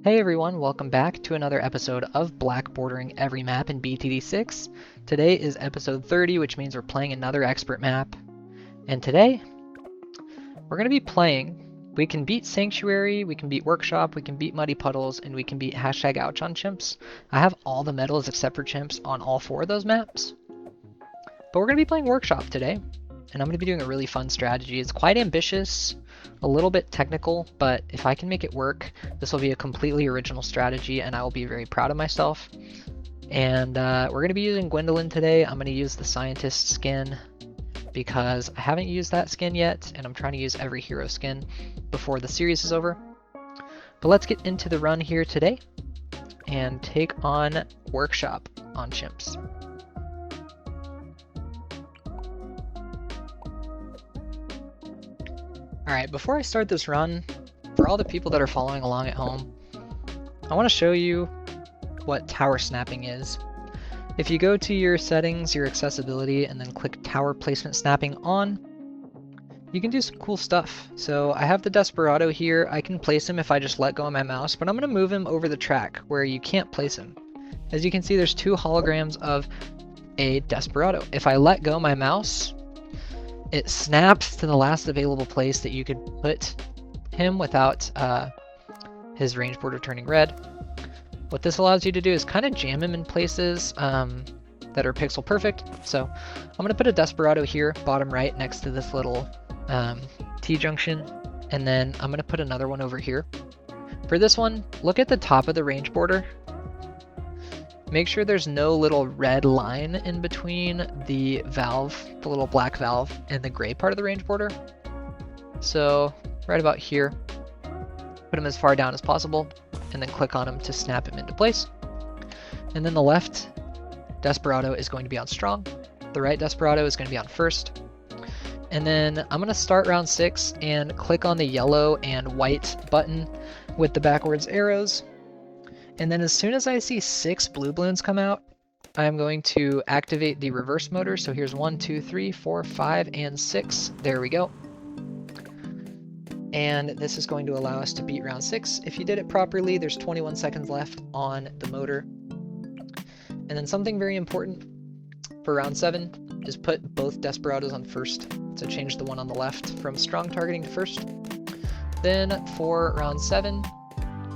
Hey everyone, welcome back to another episode of Blackbordering Every Map in BTD6. Today is episode 30, which means we're playing another expert map. And today, we're going to be playing, we can beat Sanctuary, we can beat Workshop, we can beat Muddy Puddles, and we can beat #ouch on Chimps. I have all the medals except for Chimps on all 4 of those maps. But we're going to be playing Workshop today, and I'm going to be doing a really fun strategy. It's quite ambitious, a little bit technical, but if I can make it work, this will be a completely original strategy and I will be very proud of myself. And we're going to be using Gwendolyn today. I'm going to use the Scientist skin because I haven't used that skin yet, and I'm trying to use every hero skin before the series is over. But let's get into the run here today and take on Workshop on Chimps. Alright, before I start this run, for all the people that are following along at home, I want to show you what tower snapping is. If you go to your settings, your accessibility, and then click tower placement snapping on, you can do some cool stuff. So I have the Desperado here. I can place him if I just let go of my mouse, but I'm going to move him over the track where you can't place him. As you can see, there's 2 holograms of a Desperado. If I let go of my mouse, it snaps to the last available place that you could put him without his range border turning red. What this allows you to do is kind of jam him in places that are pixel perfect. So I'm going to put a Desperado here, bottom right, next to this little T-junction. And then I'm going to put another one over here. For this one, look at the top of the range border. Make sure there's no little red line in between the valve, the little black valve, and the gray part of the range border. So right about here, put him as far down as possible, and then click on him to snap him into place. And then the left Desperado is going to be on strong. The right Desperado is going to be on first. And then I'm going to start round 6 and click on the yellow and white button with the backwards arrows. And then as soon as I see 6 blue balloons come out, I'm going to activate the reverse motor. So here's 1, 2, 3, 4, 5, and 6. There we go. And this is going to allow us to beat round 6. If you did it properly, there's 21 seconds left on the motor. And then something very important for round 7 is put both Desperados on first. So change the one on the left from strong targeting to first. Then for round 7,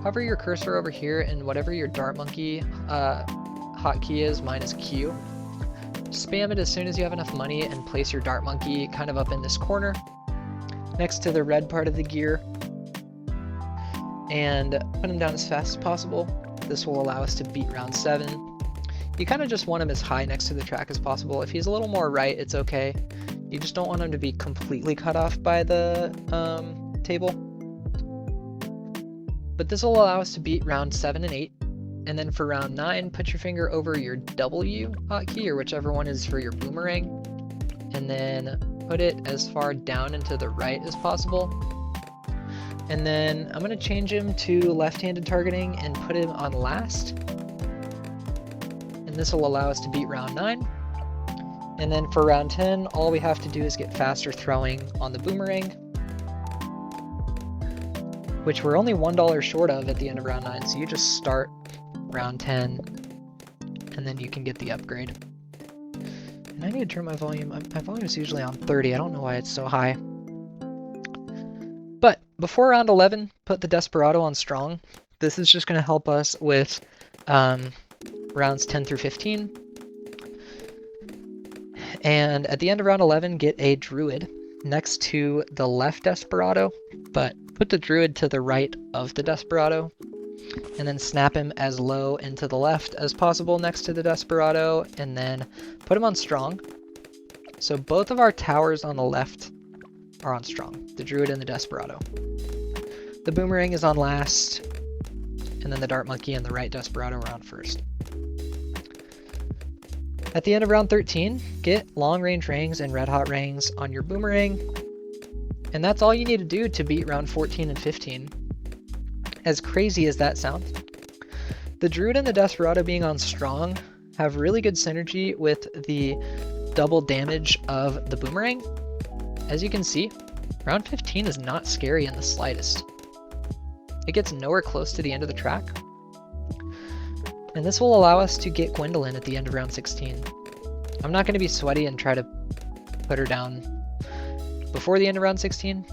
hover your cursor over here and whatever your Dart Monkey hotkey is, mine is Q. Spam it as soon as you have enough money and place your Dart Monkey kind of up in this corner next to the red part of the gear and put him down as fast as possible. This will allow us to beat round 7. You kind of just want him as high next to the track as possible. If he's a little more right, it's okay. You just don't want him to be completely cut off by the table. But this will allow us to beat round 7 and 8. And then for round 9, put your finger over your W hotkey, or whichever one is for your boomerang. And then put it as far down and to the right as possible. And then I'm going to change him to left-handed targeting and put him on last. And this will allow us to beat round 9. And then for round 10, all we have to do is get faster throwing on the boomerang, which we're only $1 short of at the end of round 9. So you just start round 10, and then you can get the upgrade. And I need to turn my volume. My volume is usually on 30. I don't know why it's so high. But before round 11, put the Desperado on strong. This is just going to help us with rounds 10 through 15. And at the end of round 11, get a Druid next to the left Desperado, but put the Druid to the right of the Desperado, and then snap him as low and to the left as possible next to the Desperado, and then put him on strong. So both of our towers on the left are on strong, the Druid and the Desperado. The boomerang is on last, and then the Dart Monkey and the right Desperado are on first. At the end of round 13, get long range rings and red hot rings on your boomerang. And that's all you need to do to beat round 14 and 15. As crazy as that sounds. The Druid and the Desperado being on strong have really good synergy with the double damage of the boomerang. As you can see, round 15 is not scary in the slightest. It gets nowhere close to the end of the track. And this will allow us to get Gwendolyn at the end of round 16. I'm not going to be sweaty and try to put her down before the end of round 16.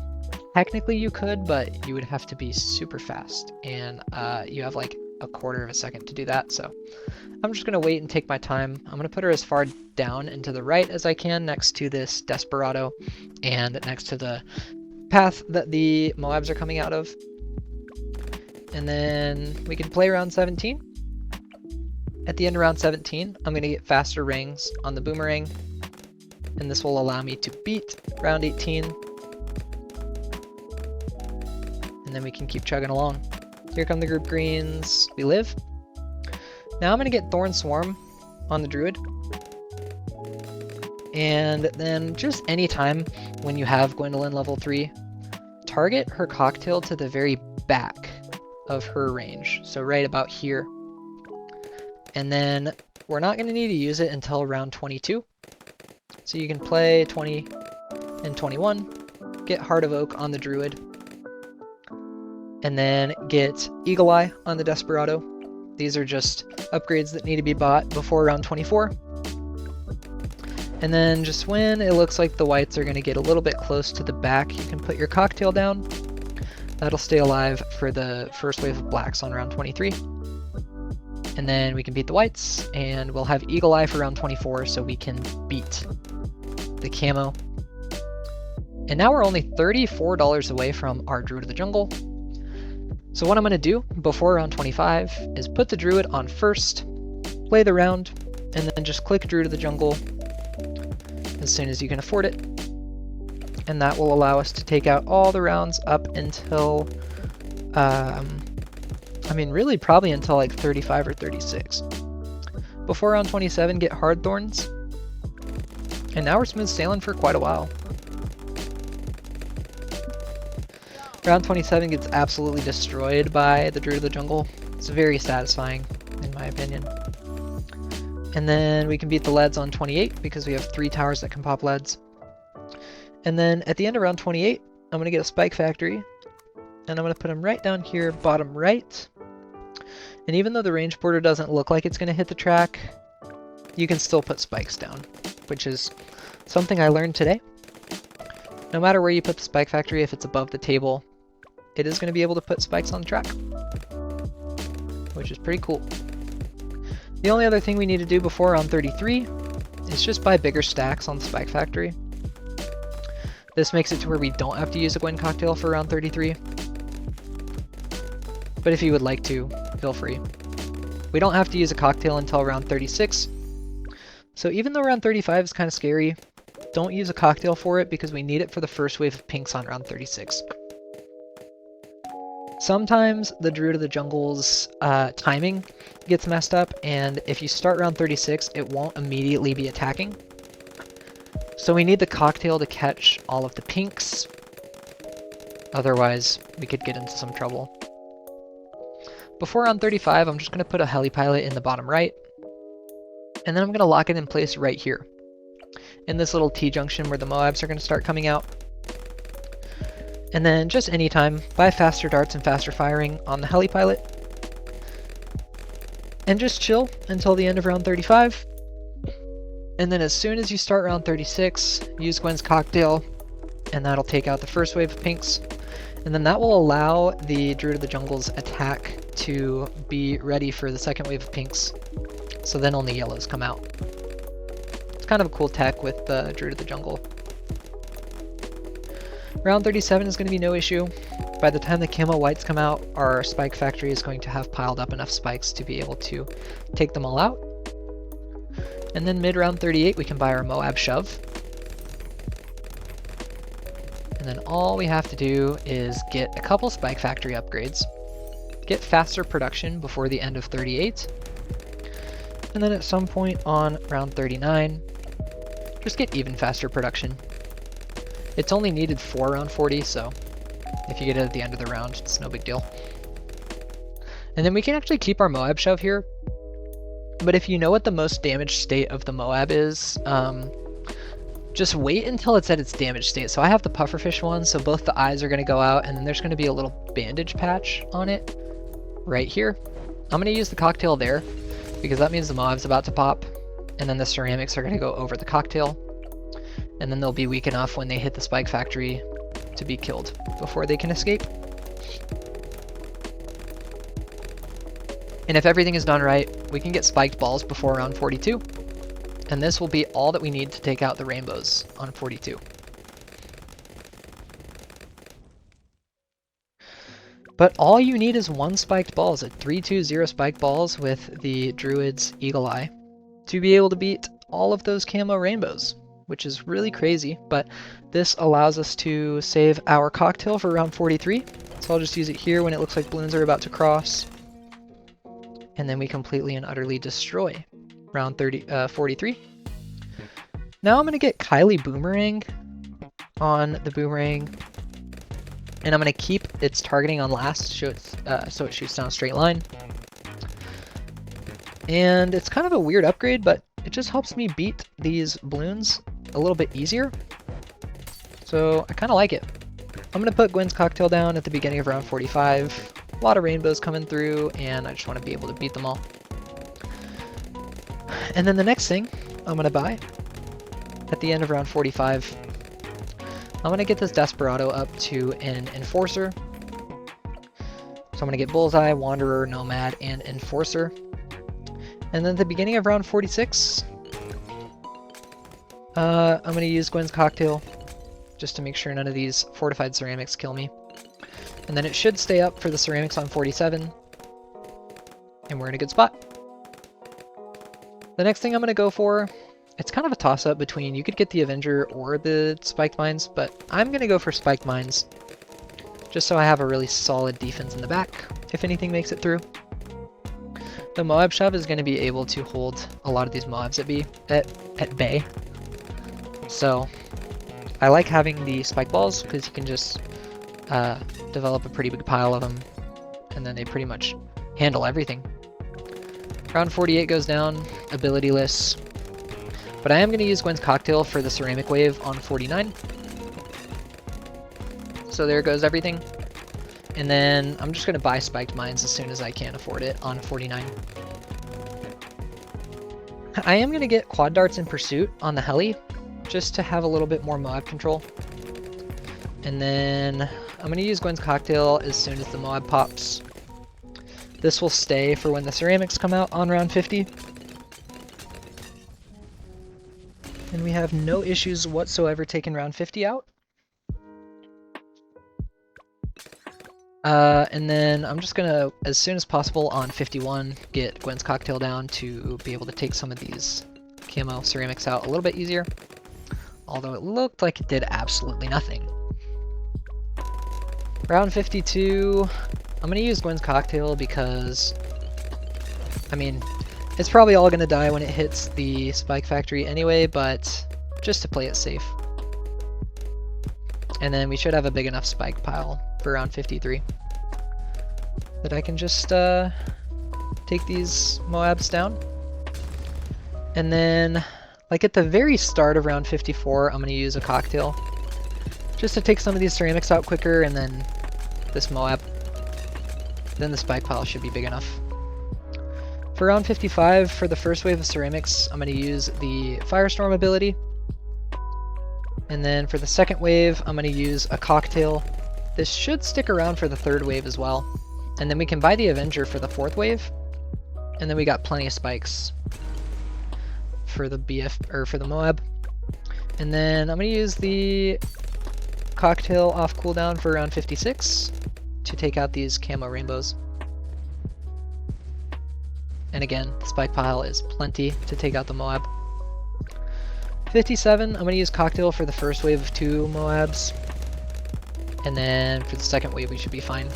Technically you could, but you would have to be super fast, and you have like a quarter of a second to do that, so I'm just going to wait and take my time. I'm going to put her as far down and to the right as I can, next to this Desperado and next to the path that the Moabs are coming out of. And then we can play round 17. At the end of round 17, I'm going to get faster rings on the boomerang, and this will allow me to beat round 18. And then we can keep chugging along. Here come the group greens. We live. Now I'm going to get Thorn Swarm on the Druid. And then just any time when you have Gwendolyn level 3, target her cocktail to the very back of her range. So right about here. And then we're not going to need to use it until round 22. So you can play 20 and 21, get Heart of Oak on the Druid, and then get Eagle Eye on the Desperado. These are just upgrades that need to be bought before round 24. And then just when it looks like the whites are going to get a little bit close to the back, you can put your cocktail down. That'll stay alive for the first wave of blacks on round 23. And then we can beat the whites, and we'll have Eagle Eye for round 24 so we can beat the camo. And now we're only $34 away from our Druid of the Jungle. So what I'm going to do before round 25 is put the Druid on first, play the round, and then just click Druid of the Jungle as soon as you can afford it. And that will allow us to take out all the rounds up until, really probably until like 35 or 36. Before round 27, get Hard Thorns. And now we're smooth sailing for quite a while. Round 27 gets absolutely destroyed by the Druid of the Jungle. It's very satisfying, in my opinion. And then we can beat the leads on 28 because we have 3 towers that can pop leads. And then at the end of round 28, I'm going to get a Spike Factory, and I'm going to put them right down here, bottom right. And even though the range border doesn't look like it's going to hit the track, you can still put spikes down, which is something I learned today. No matter where you put the Spike Factory, if it's above the table, it is going to be able to put spikes on the track, which is pretty cool. The only other thing we need to do before round 33 is just buy bigger stacks on the Spike Factory. This makes it to where we don't have to use a Gwen Cocktail for round 33. But if you would like to, feel free. We don't have to use a cocktail until round 36. So even though round 35 is kind of scary, don't use a cocktail for it because we need it for the first wave of pinks on round 36. Sometimes the Druid of the Jungle's timing gets messed up, and if you start round 36, it won't immediately be attacking. So we need the cocktail to catch all of the pinks. Otherwise, we could get into some trouble. Before round 35, I'm just going to put a Helipilot in the bottom right. And then I'm going to lock it in place right here, in this little T-junction where the Moabs are going to start coming out. And then just anytime, buy faster darts and faster firing on the Helipilot. And just chill until the end of round 35. And then as soon as you start round 36, use Gwen's Cocktail, and that'll take out the first wave of pinks. And then that will allow the Druid of the Jungle's attack to be ready for the second wave of pinks. So then only yellows come out. It's kind of a cool tech with the Druid of the Jungle. Round 37 is going to be no issue. By the time the camo whites come out, our Spike Factory is going to have piled up enough spikes to be able to take them all out. And then mid-round 38, we can buy our Moab Shove. And then all we have to do is get a couple Spike Factory upgrades, get faster production before the end of 38, and then at some point on round 39, just get even faster production. It's only needed for round 40, so if you get it at the end of the round, it's no big deal. And then we can actually keep our Moab Shove here. But if you know what the most damaged state of the Moab is, just wait until it's at its damage state. So I have the pufferfish one, so both the eyes are going to go out, and then there's going to be a little bandage patch on it right here. I'm going to use the cocktail there, because that means the Moab's about to pop, and then the ceramics are going to go over the cocktail, and then they'll be weak enough when they hit the spike factory to be killed before they can escape. And if everything is done right, we can get spiked balls before round 42. And this will be all that we need to take out the rainbows on 42. But all you need is one spiked balls, a 3-2-0 spiked balls with the Druid's Eagle Eye, to be able to beat all of those camo rainbows, which is really crazy, but this allows us to save our cocktail for round 43. So I'll just use it here when it looks like balloons are about to cross. And then we completely and utterly destroy round 43. Now I'm going to get Kylie Boomerang on the boomerang, and I'm going to keep its targeting on last so it shoots down a straight line. And it's kind of a weird upgrade, but it just helps me beat these balloons a little bit easier. So I kind of like it. I'm going to put Gwen's Cocktail down at the beginning of round 45. A lot of rainbows coming through, and I just want to be able to beat them all. And then the next thing I'm going to buy at the end of round 45, I'm going to get this Desperado up to an Enforcer. So I'm going to get Bullseye, Wanderer, Nomad, and Enforcer. And then at the beginning of round 46, I'm going to use Gwen's Cocktail just to make sure none of these fortified ceramics kill me. And then it should stay up for the ceramics on 47, and we're in a good spot. The next thing I'm going to go for, it's kind of a toss-up between, you could get the Avenger or the Spiked Mines, but I'm going to go for Spiked Mines, just so I have a really solid defense in the back, if anything makes it through. The Moab Shove is going to be able to hold a lot of these Moabs at bay. So I like having the Spike Balls, because you can just develop a pretty big pile of them, and then they pretty much handle everything. Round 48 goes down, abilityless, but I am going to use Gwen's Cocktail for the ceramic wave on 49. So there goes everything. And then I'm just going to buy Spiked Mines as soon as I can afford it on 49. I am going to get Quad Darts in Pursuit on the heli, just to have a little bit more Moab control. And then I'm going to use Gwen's Cocktail as soon as the Moab pops. This will stay for when the ceramics come out on round 50. And we have no issues whatsoever taking round 50 out. And then I'm just going to, as soon as possible on 51, get Gwen's Cocktail down to be able to take some of these camo ceramics out a little bit easier. Although it looked like it did absolutely nothing. Round 52, I'm going to use Gwen's Cocktail because, I mean, it's probably all going to die when it hits the Spike Factory anyway, but just to play it safe. And then we should have a big enough spike pile for round 53 that I can just take these Moabs down. And then, like at the very start of round 54, I'm going to use a Cocktail just to take some of these ceramics out quicker, and then this Moab. Then the spike pile should be big enough. For round 55, for the first wave of ceramics, I'm going to use the Firestorm ability. And then for the second wave, I'm going to use a Cocktail. This should stick around for the third wave as well. And then we can buy the Avenger for the fourth wave. And then we got plenty of spikes for the for the Moab. And then I'm going to use the Cocktail off cooldown for round 56 to take out these camo rainbows. And again, the spike pile is plenty to take out the Moab. 57, I'm going to use Cocktail for the first wave of 2 Moabs. And then for the second wave, we should be fine.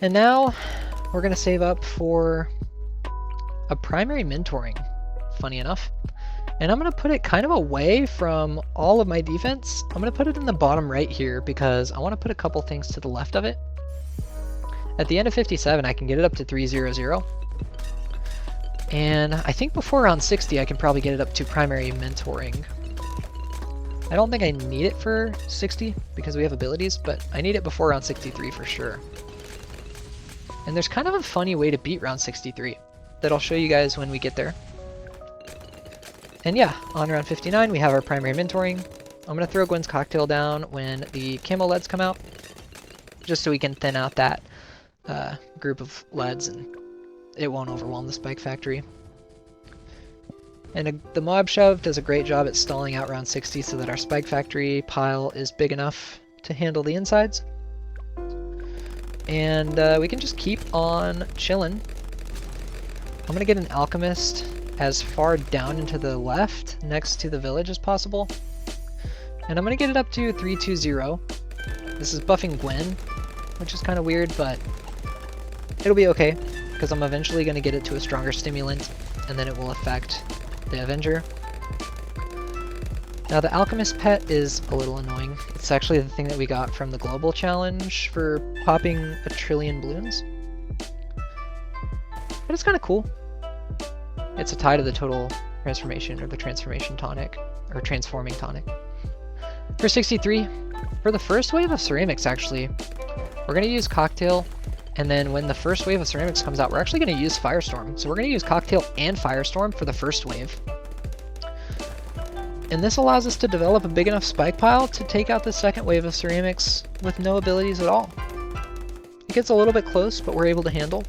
And now, we're going to save up for a primary mentoring, funny enough. And I'm going to put it kind of away from all of my defense. I'm going to put it in the bottom right here because I want to put a couple things to the left of it. At the end of 57, I can get it up to 300. And I think before round 60 I can probably get it up to primary mentoring. I don't think I need it for 60 because we have abilities, but I need it before round 63 for sure. And there's kind of a funny way to beat round 63 that I'll show you guys when we get there. And yeah, on round 59 we have our primary mentoring. I'm going to throw Gwen's cocktail down when the camo leads come out, just so we can thin out that group of leads and it won't overwhelm the spike factory. And the mob shove does a great job at stalling out round 60 so that our spike factory pile is big enough to handle the insides. And we can just keep on chilling. I'm going to get an alchemist as far down into the left next to the village as possible. And I'm going to get it up to 320. This is buffing Gwen, which is kind of weird, but it'll be okay because I'm eventually going to get it to a stronger stimulant and then it will affect the Avenger. Now the Alchemist pet is a little annoying. It's actually the thing that we got from the global challenge for popping 1 trillion balloons. But it's kind of cool. It's a tie to the total transformation or the transformation tonic, or transforming tonic. For 63, for the first wave of ceramics actually, we're going to use Cocktail, and then when the first wave of ceramics comes out, we're actually going to use Firestorm. So we're going to use Cocktail and Firestorm for the first wave. And this allows us to develop a big enough spike pile to take out the second wave of ceramics with no abilities at all. It gets a little bit close, but we're able to handle.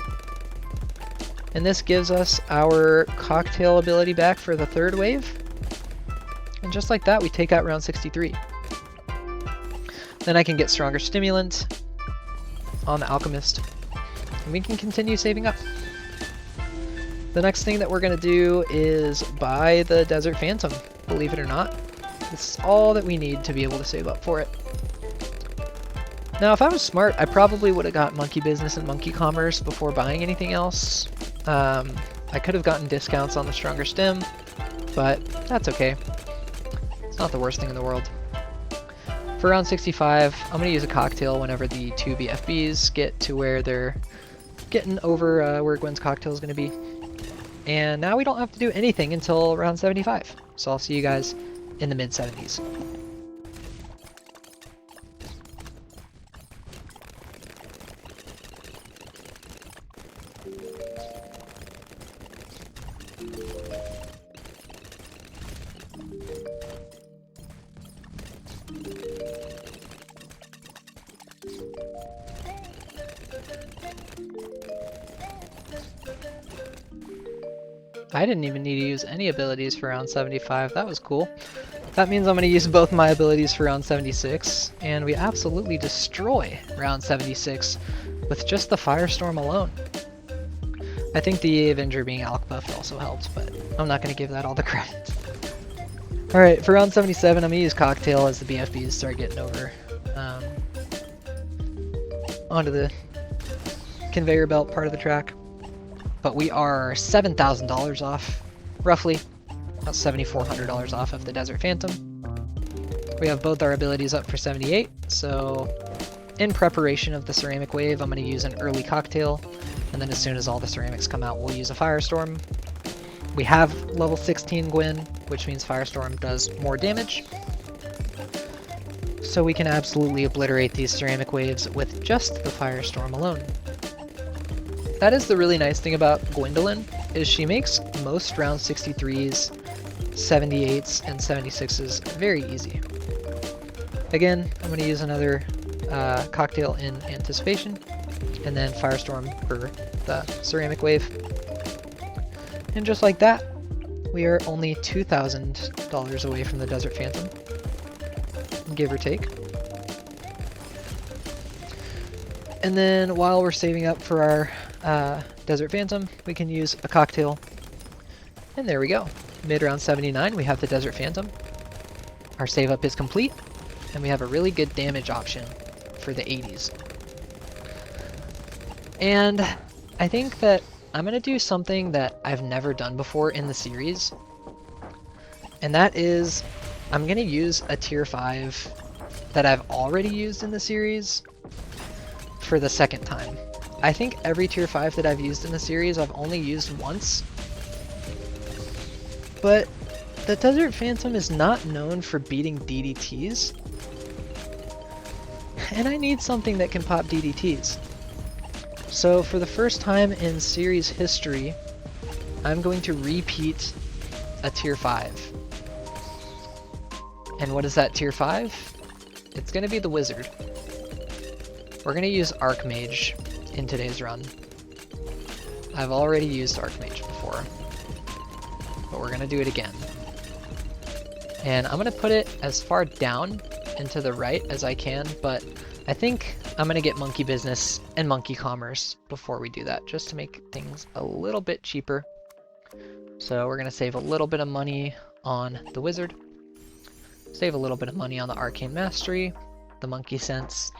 And this gives us our Cocktail ability back for the third wave. And just like that, we take out round 63. Then I can get stronger stimulant on the Alchemist. And we can continue saving up. The next thing that we're going to do is buy the Desert Phantom, believe it or not. This is all that we need to be able to save up for it. Now, if I was smart, I probably would have got Monkey Business and Monkey Commerce before buying anything else. I could have gotten discounts on the stronger stim, but that's okay. It's not the worst thing in the world. For round 65, I'm going to use a Cocktail whenever the two BFBs get to where they're getting over where Gwen's Cocktail is going to be. And now we don't have to do anything until round 75. So I'll see you guys in the mid-70s. I didn't even need to use any abilities for round 75. That was cool. That means I'm going to use both my abilities for round 76, and we absolutely destroy round 76 with just the Firestorm alone. I think the Avenger being alch buffed also helped, but I'm not going to give that all the credit. Alright, for round 77, I'm going to use Cocktail as the BFBs start getting over onto the conveyor belt part of the track. But we are $7,000 off, roughly, about $7,400 off of the Desert Phantom. We have both our abilities up for 78, so in preparation of the ceramic wave, I'm going to use an early Cocktail, and then as soon as all the ceramics come out, we'll use a Firestorm. We have level 16 Gwen, which means Firestorm does more damage. So we can absolutely obliterate these ceramic waves with just the Firestorm alone. That is the really nice thing about Gwendolyn, is she makes most round 63s, 78s, and 76s very easy. Again, I'm going to use another Cocktail in anticipation, and then Firestorm for the ceramic wave. And just like that, we are only $2,000 away from the Desert Phantom, give or take. And then while we're saving up for our Desert Phantom, we can use a Cocktail. And there we go. Mid-round 79, we have the Desert Phantom. Our save up is complete, and we have a really good damage option for the 80s. And I think that I'm going to do something that I've never done before in the series. And that is, I'm going to use a tier 5 that I've already used in the series for the second time. I think every tier 5 that I've used in the series I've only used once, But the Desert Phantom is not known for beating DDTs. And I need something that can pop DDTs. So for the first time in series history, I'm going to repeat a tier 5. And what is that tier 5? It's going to be the Wizard. We're going to use Archmage in today's run. I've already used Archmage before, but we're going to do it again. And I'm going to put it as far down and to the right as I can, but I think I'm going to get Monkey Business and Monkey Commerce before we do that, just to make things a little bit cheaper. So we're going to save a little bit of money on the Wizard, save a little bit of money on the Arcane Mastery, the Monkey Sense,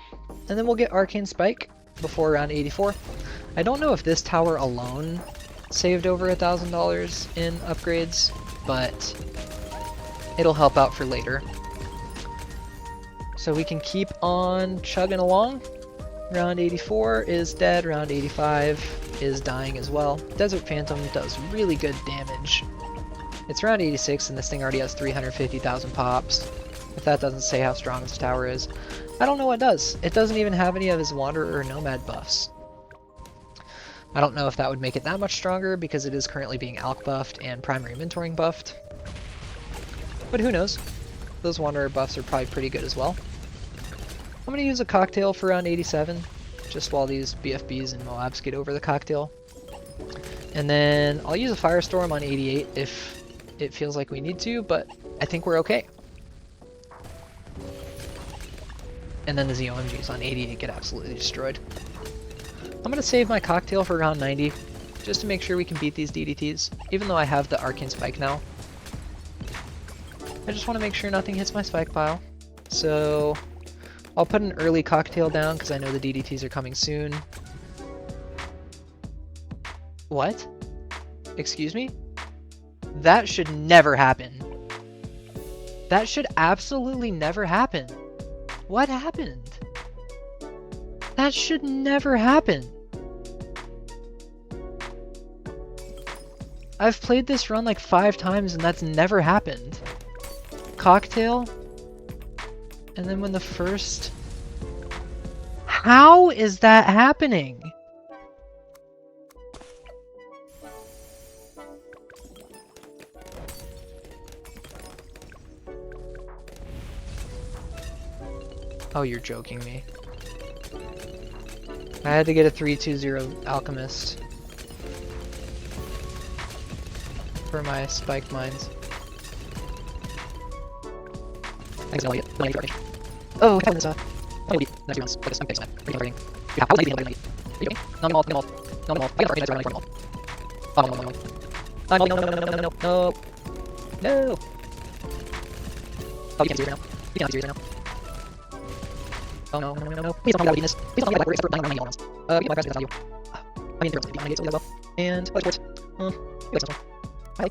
and then we'll get Arcane Spike before round 84. I don't know if this tower alone saved over $1,000 in upgrades, but it'll help out for later. So we can keep on chugging along. Round 84 is dead, round 85 is dying as well. Desert Phantom does really good damage. It's round 86 and this thing already has 350,000 pops. If that doesn't say how strong this tower is, I don't know what does. It doesn't even have any of his Wanderer or Nomad buffs. I don't know if that would make it that much stronger because it is currently being Alch buffed and primary mentoring buffed. But who knows? Those Wanderer buffs are probably pretty good as well. I'm going to use a Cocktail for round 87, just while these BFBs and Moabs get over the Cocktail. And then I'll use a Firestorm on 88 if it feels like we need to, but I think we're okay. And then the ZOMGs on 88 get absolutely destroyed. I'm going to save my Cocktail for round 90, just to make sure we can beat these DDTs, even though I have the Arcane Spike now. I just want to make sure nothing hits my spike pile. So I'll put an early Cocktail down because I know the DDTs are coming soon. What? Excuse me? That should never happen. That should absolutely never happen. What happened? That should never happen. I've played this run like 5 times and that's never happened. Cocktail, and then when the first... How is that happening? Oh, you're joking me. I had to get a 3-2-0 Alchemist for my spiked mines. Oh, I this nice rounds. Focus, I'm fixing it. Reading. Yeah, how late are you? No, no, no, no, no, I got a nice round. Oh, no, no, no, no, no, no, no, no, no, no. Oh, you can't see it right now. You can't see it right now. Oh, no, no, no, no. Please don't tell me that weakness. Please don't tell me that we're expert 9 almost. We get my guys value. I mean, there's beat my gates as well. And, oh, sports. You guys know. Hi.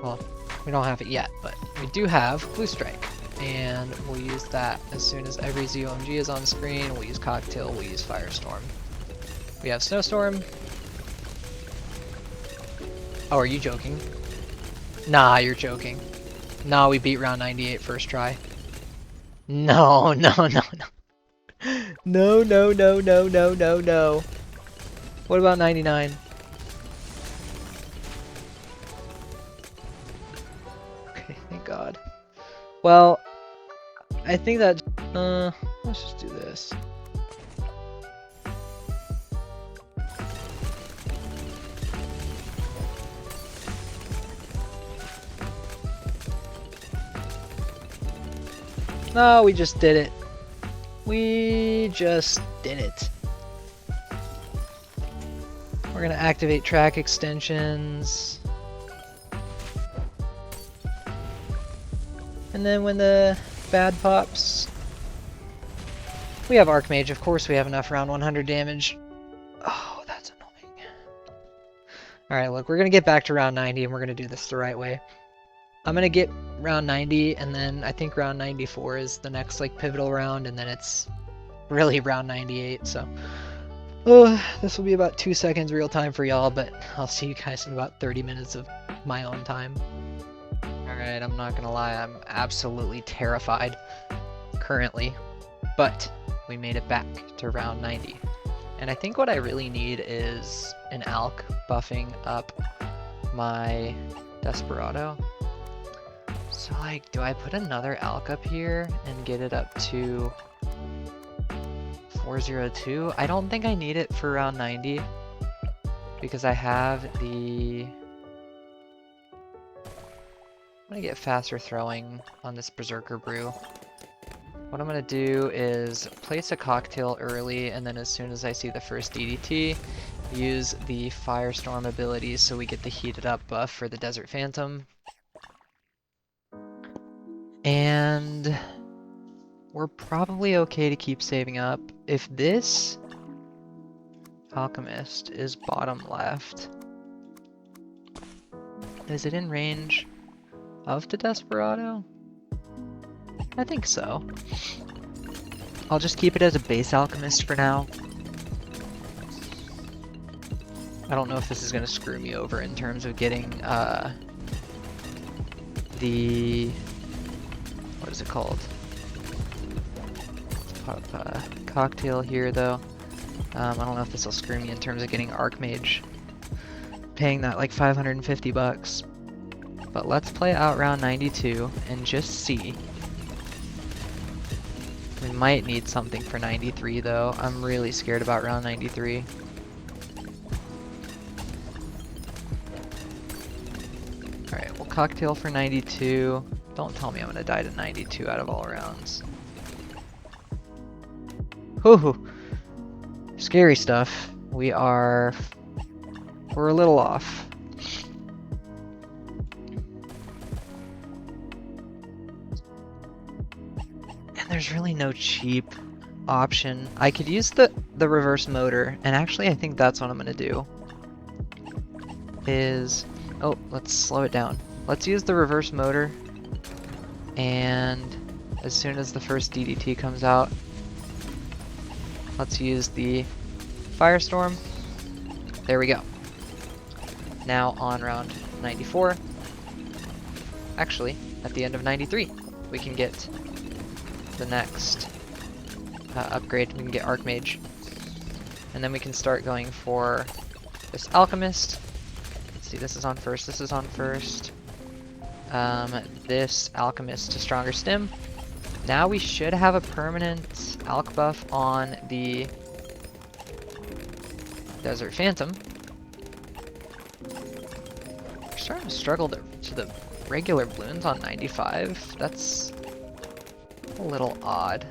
Well, we don't have it yet, but we do have Blue Strike. And we'll use that as soon as every ZOMG is on screen. We'll use Cocktail, we'll use Firestorm. We have Snowstorm. Oh, are you joking? Nah, you're joking. Nah, we beat round 98 first try. No, no, no, no. No, no, no, no, no, no, no. What about 99? Okay, thank God. Well, I think that, let's just do this. No, we just did it. We just did it. We're gonna activate track extensions. And then when the bad pops, we have Archmage. Of course we have enough round 100 damage. Oh, that's annoying. Alright, look, we're gonna get back to round 90 and we're gonna do this the right way. I'm gonna get round 90 and then I think round 94 is the next like pivotal round and then it's really round 98, so Oh, this will be about 2 seconds real time for y'all, but I'll see you guys in about 30 minutes of my own time. Alright, I'm not gonna lie, I'm absolutely terrified currently, but we made it back to round 90. And I think what I really need is an Alk buffing up my Desperado. So like, do I put another Alk up here and get it up to 402? I don't think I need it for round 90 because I have the... I'm gonna get faster throwing on this Berserker Brew. What I'm gonna do is place a cocktail early, and then as soon as I see the first DDT, use the Firestorm ability so we get the heated up buff for the Desert Phantom. And we're probably okay to keep saving up. If this Alchemist is bottom left, is it in range of the Desperado? I think so. I'll just keep it as a base Alchemist for now. I don't know if this is going to screw me over in terms of getting the... what is it called? Let's pop cocktail here though. I don't know if this will screw me in terms of getting Archmage. Paying that like 550 bucks. But let's play out round 92 and just see. We might need something for 93 though. I'm really scared about round 93. Alright, we'll cocktail for 92. Don't tell me I'm gonna die to 92 out of all rounds. Whew! Scary stuff. We're a little off. And there's really no cheap option. I could use the reverse motor, and actually I think that's what I'm gonna do. Oh, let's slow it down. Let's use the reverse motor, and as soon as the first DDT comes out, let's use the Firestorm. There we go. Now on round 94. Actually, at the end of 93, we can get the next upgrade. We can get Archmage. And then we can start going for this Alchemist. Let's see, this is on first, this is on first. This Alchemist to Stronger Stim. Now we should have a permanent Alch buff on the Desert Phantom. We're starting to struggle to the regular balloons on 95. That's a little odd.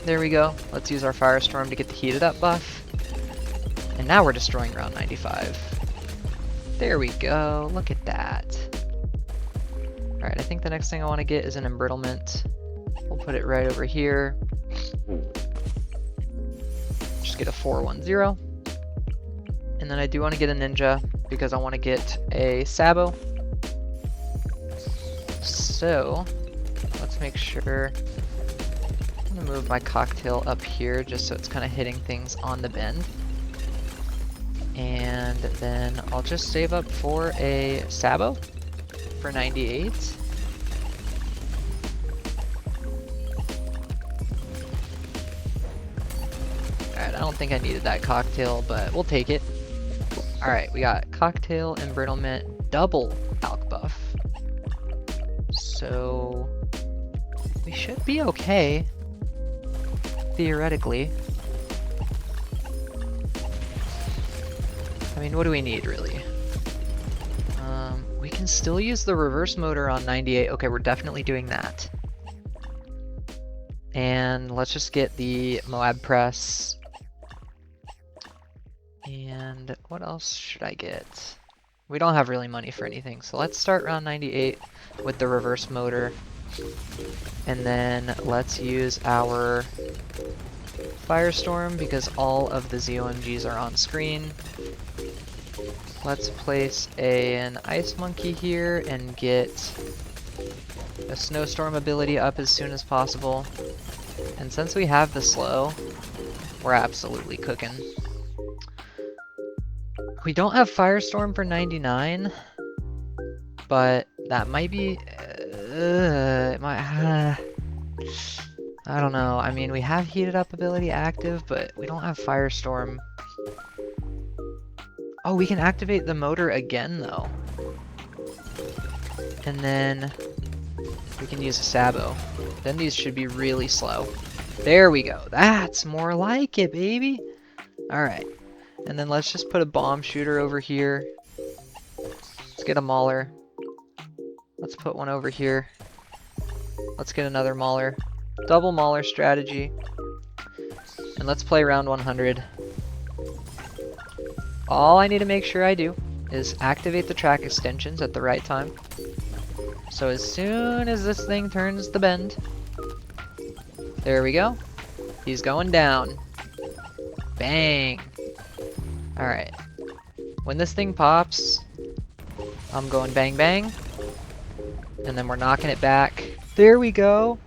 There we go. Let's use our Firestorm to get the heated up buff. And now we're destroying round 95. There we go. Look at that. Alright, I think the next thing I want to get is an Embrittlement. We'll put it right over here. Just get a 410. And then I do want to get a Ninja because I want to get a Sabo. So, let's make sure. I'm going to move my cocktail up here just so it's kind of hitting things on the bend. And then I'll just save up for a Sabo for 98. Alright, I don't think I needed that cocktail, but we'll take it. Alright, we got cocktail, embrittlement, double Alch buff. So we should be okay, theoretically. I mean, what do we need, really? We can still use the reverse motor on 98. Okay, we're definitely doing that. And let's just get the Moab Press. And what else should I get? We don't have really money for anything, so let's start round 98 with the reverse motor. And then let's use our Firestorm because all of the ZOMGs are on screen. Let's place an Ice Monkey here and get a Snowstorm ability up as soon as possible. And since we have the slow, We're absolutely cooking. We don't have Firestorm for 99, but that might be... it might... I don't know. I mean, we have Heated Up ability active, but we don't have Firestorm. Oh, we can activate the motor again, though. And then we can use a Sabo. Then these should be really slow. There we go. That's more like it, baby. Alright. And then let's just put a bomb shooter over here. Let's get a Mauler. Let's put one over here. Let's get another Mauler. Double Mauler strategy. And let's play round 100. All I need to make sure I do is activate the track extensions at the right time. So as soon as this thing turns the bend, there we go. He's going down. Bang. Alright. When this thing pops, I'm going bang bang. And then we're knocking it back. There we go.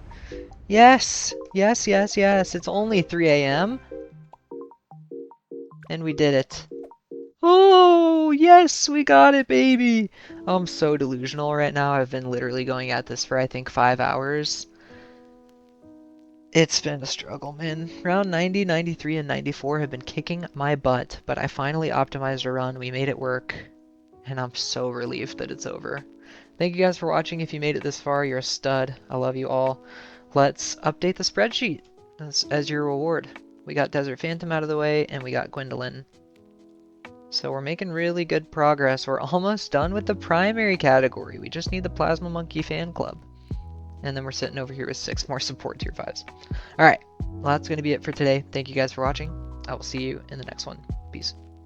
Yes! Yes, yes, yes. It's only 3 AM. And we did it. Oh, yes, we got it, baby! I'm so delusional right now. I've been literally going at this for, I think, 5 hours. It's been a struggle, man. Round 90, 93, and 94 have been kicking my butt, but I finally optimized a run. We made it work, and I'm so relieved that it's over. Thank you guys for watching. If you made it this far, you're a stud. I love you all. Let's update the spreadsheet as your reward. We got Desert Phantom out of the way, and we got Gwendolyn. So we're making really good progress. We're almost done with the primary category. We just need the Plasma Monkey fan club. And then we're sitting over here with 6 more support tier 5s. Alright, well that's going to be it for today. Thank you guys for watching. I will see you in the next one. Peace.